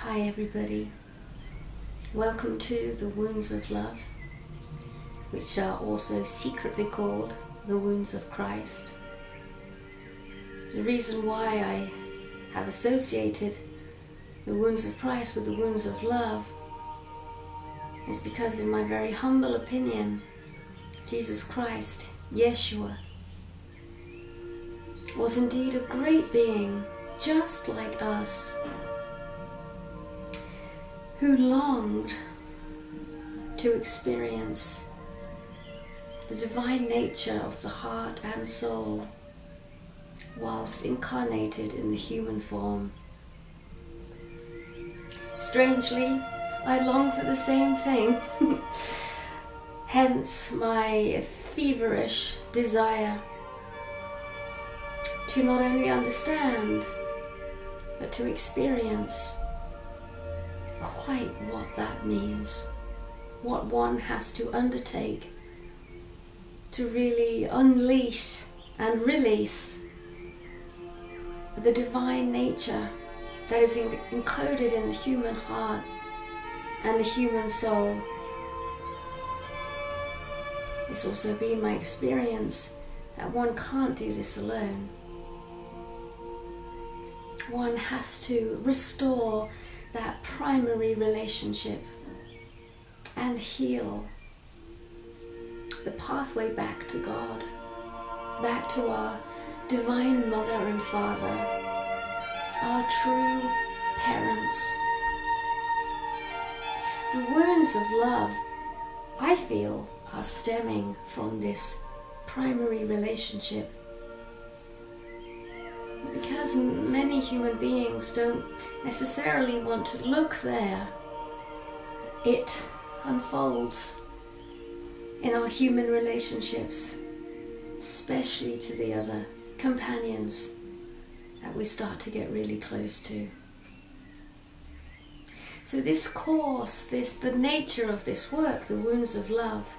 Hi everybody, welcome to the Wounds of Love, which are also secretly called the Wounds of Christ. The reason why I have associated the Wounds of Christ with the Wounds of Love is because, in my very humble opinion, Jesus Christ, Yeshua, was indeed a great being just like us, who longed to experience the divine nature of the heart and soul whilst incarnated in the human form. Strangely, I long for the same thing. Hence my feverish desire to not only understand, but to experience quite what that means, what one has to undertake to really unleash and release the divine nature that is encoded in the human heart and the human soul. It's also been my experience that one can't do this alone. One has to restore that primary relationship and heal the pathway back to God, back to our divine mother and father, our true parents. The wounds of love, I feel, are stemming from this primary relationship, because many human beings don't necessarily want to look there. It unfolds in our human relationships, especially to the other companions that we start to get really close to. So this course, the nature of this work, the Wounds of Love,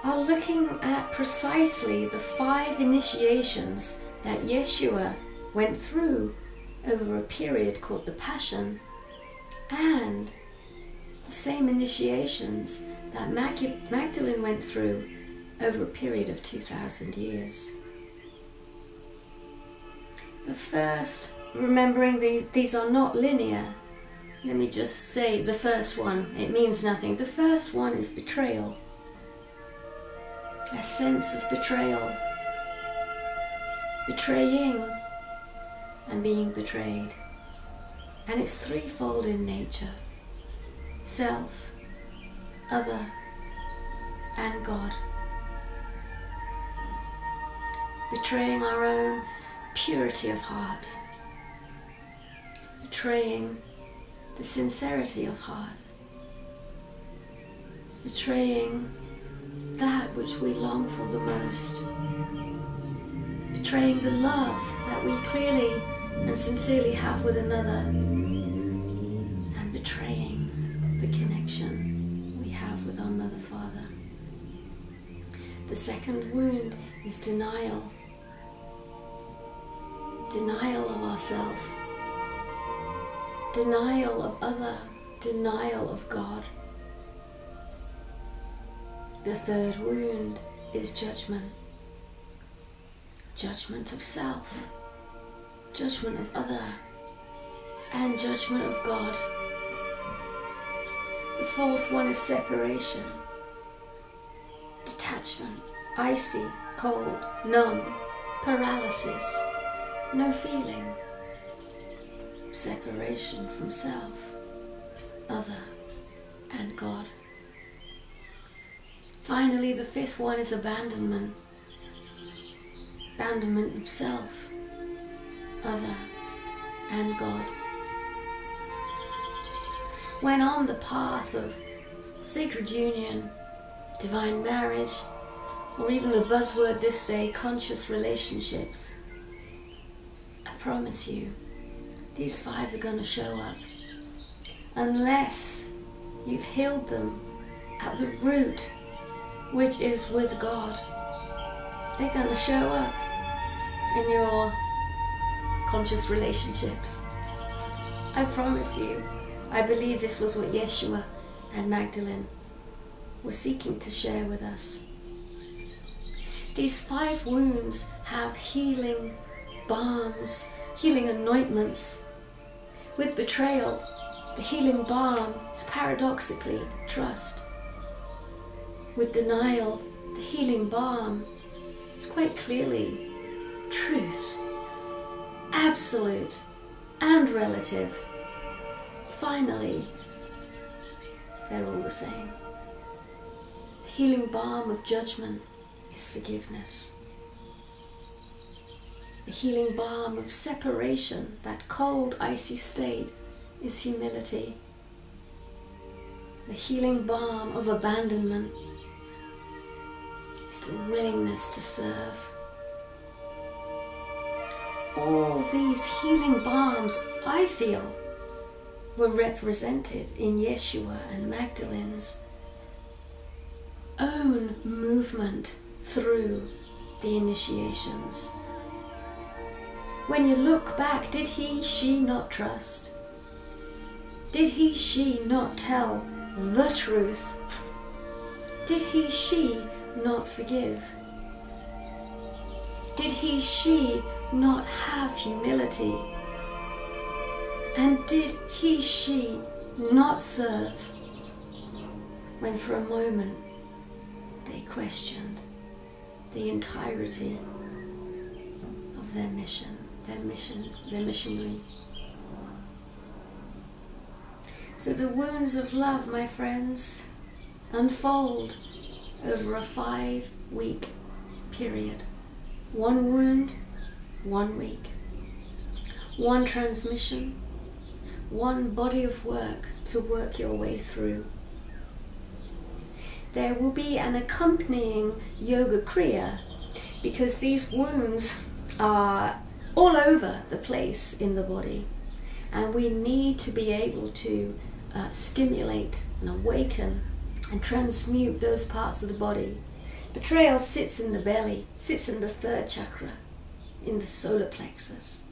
are looking at precisely the 5 initiations that Yeshua went through over a period called the Passion, and the same initiations that Magdalene went through over a period of 2,000 years. The first, remembering these are not linear, let me just say the first one, it means nothing. The first one is betrayal. A sense of betrayal. Betraying and being betrayed. And it's threefold in nature: self, other, and God. Betraying our own purity of heart. Betraying the sincerity of heart. Betraying that which we long for the most. Betraying the love that we clearly and sincerely have with another, and betraying the connection we have with our Mother Father. The second wound is denial. Denial of ourselves, denial of other, denial of God. The third wound is judgment. Judgment of self, judgment of other, and judgment of God. The fourth one is separation. Detachment, icy, cold, numb, paralysis, no feeling. Separation from self, other, and God. Finally, the fifth one is abandonment. Abandonment of self, other, and God. When on the path of sacred union, divine marriage, or even the buzzword this day, conscious relationships, I promise you, these 5 are going to show up. Unless you've healed them at the root, which is with God, they're going to show up in your conscious relationships. I promise you, I believe this was what Yeshua and Magdalene were seeking to share with us. These 5 wounds have healing balms, healing anointments. With betrayal, the healing balm is paradoxically trust. With denial, the healing balm is quite clearly truth, absolute and relative. Finally, they're all the same. The healing balm of judgment is forgiveness. The healing balm of separation, that cold, icy state, is humility. The healing balm of abandonment is the willingness to serve. All these healing balms, I feel, were represented in Yeshua and Magdalene's own movement through the initiations. When you look back, did he, she not trust? Did he, she not tell the truth? Did he, she not forgive? Did he, she not have humility? And did he, she not serve when for a moment they questioned the entirety of their mission, their missionary? So the wounds of love, my friends, unfold over a 5-week period. 1 wound, 1 week. 1 transmission, 1 body of work to work your way through. There will be an accompanying yoga kriya, because these wounds are all over the place in the body, and we need to be able to stimulate and awaken and transmute those parts of the body. Betrayal sits in the belly, sits in the 3rd chakra, in the solar plexus,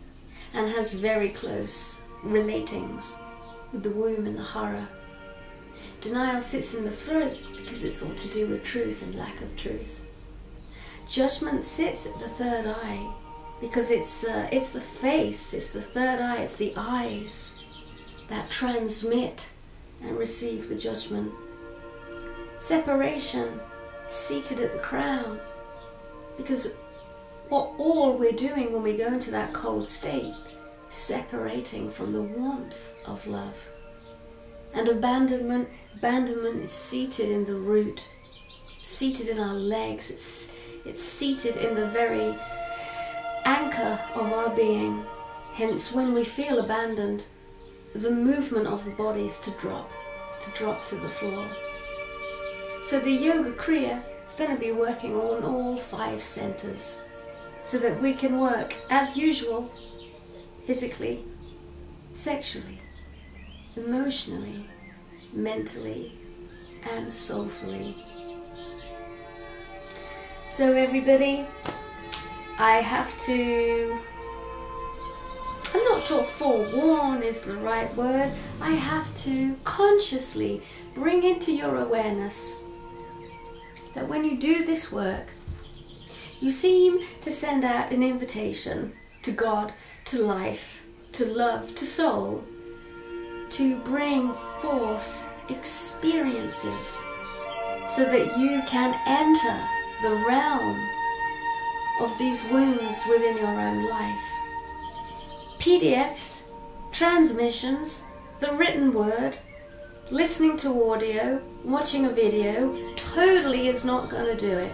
and has very close relatings with the womb and the hara. Denial sits in the throat because it's all to do with truth and lack of truth. Judgment sits at the 3rd eye because it's the face, it's the 3rd eye, it's the eyes that transmit and receive the judgment. Separation seated at the crown, because all we're doing when we go into that cold state, separating from the warmth of love. And abandonment is seated in the root, seated in our legs, it's seated in the very anchor of our being. Hence, when we feel abandoned, the movement of the body is to drop to the floor. So the yoga kriya is going to be working on all 5 centers, so that we can work as usual, physically, sexually, emotionally, mentally, and soulfully. So everybody, I'm not sure forewarn is the right word. I have to consciously bring into your awareness that when you do this work, you seem to send out an invitation to God, to life, to love, to soul, to bring forth experiences so that you can enter the realm of these wounds within your own life. PDFs, transmissions, the written word, listening to audio, watching a video, totally is not going to do it.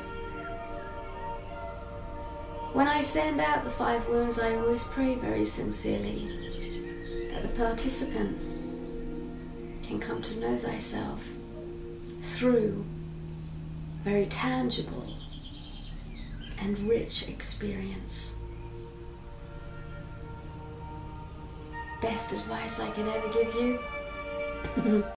When I send out the 5 wounds, I always pray very sincerely that the participant can come to know thyself through very tangible and rich experience. Best advice I could ever give you.